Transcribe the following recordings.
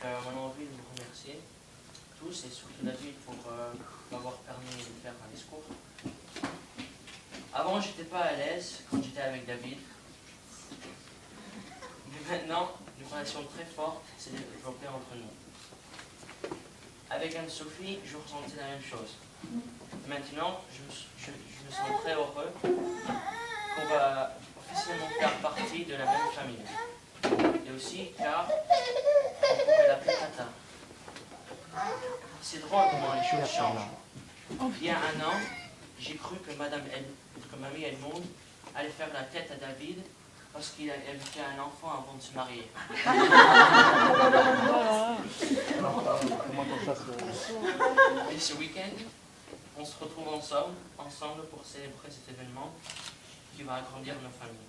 mon envie de vous remercier tous et surtout David pour m'avoir permis de faire un discours. Avant, j'étais pas à l'aise quand j'étais avec David. Mais maintenant, une relation très forte s'est développée entre nous. Avec Anne-Sophie, je ressentais la même chose. Maintenant, je me sens très heureux qu'on va officiellement faire partie de la même famille. Et aussi car on pourrait l'appeler Tata. C'est drôle comment les choses changent. Il y a un an, j'ai cru que Mamie Edmond allait faire la tête à David parce qu'il avait fait un enfant avant de se marier. Et ce week-end, on se retrouve ensemble pour célébrer cet événement qui va agrandir nos familles.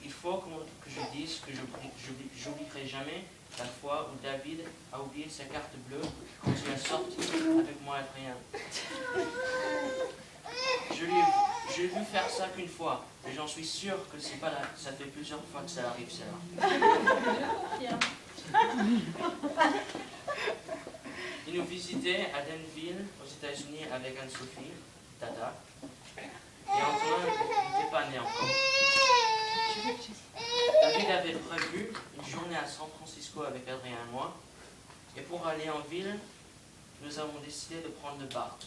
Il faut que je dise que j'oublierai jamais la fois où David a oublié sa carte bleue quand il a sorti avec moi Adrien. Je l'ai vu faire ça qu'une fois, et j'en suis sûr que c'est pas là. Ça fait plusieurs fois que ça arrive, celle-là. Il nous visitait à Denville, aux États-Unis, avec Anne-Sophie, Tata, et Antoine n'était pas né encore. David avait prévu une journée à San Francisco avec Adrien et moi, et pour aller en ville, nous avons décidé de prendre le BART,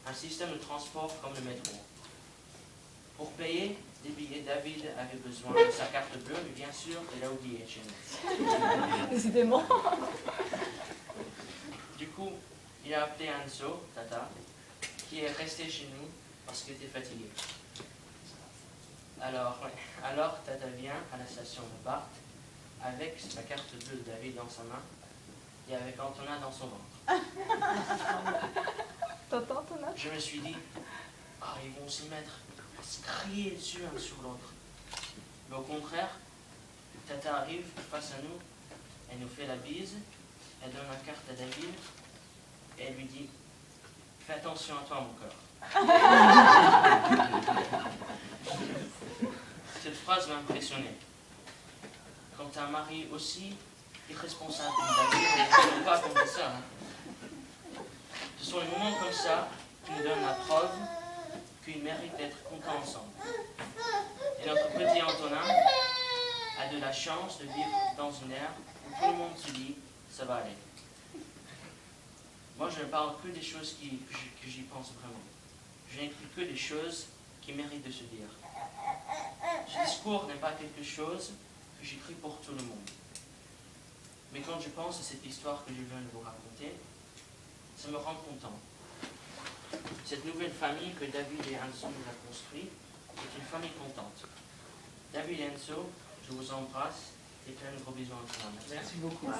un système de transport comme le métro. Pour payer des billets, David avait besoin de sa carte bleue, mais bien sûr, il a oublié chez nous. Décidément. Du coup, il a appelé Anso, Tata, qui est resté chez nous parce qu'il était fatigué. Alors, Tata vient à la station de BART avec sa carte bleue de David dans sa main et avec Antonin dans son ventre. T'entends, Antonin? Je me suis dit, ils vont s'y mettre à se crier dessus un sur l'autre. Mais au contraire, Tata arrive face à nous, elle nous fait la bise, elle donne la carte à David et elle lui dit « Fais attention à toi, mon cœur. » Cette phrase m'a impressionné. Quand un mari aussi irresponsable que David, on ne peut pas compter ça. Ce sont les moments comme ça qui nous donnent la preuve qu'ils méritent d'être contents ensemble. Et notre petit Antonin a de la chance de vivre dans une ère où tout le monde se dit « ça va aller ». Moi, je ne parle que des choses que j'y pense vraiment. Je n'écris que des choses qui méritent de se dire. Ce discours n'est pas quelque chose que j'écris pour tout le monde. Mais quand je pense à cette histoire que je viens de vous raconter, ça me rend content. Cette nouvelle famille que David et Anso nous ont construite est une famille contente. David et Anso, je vous embrasse et plein de gros bisous en train. Merci beaucoup.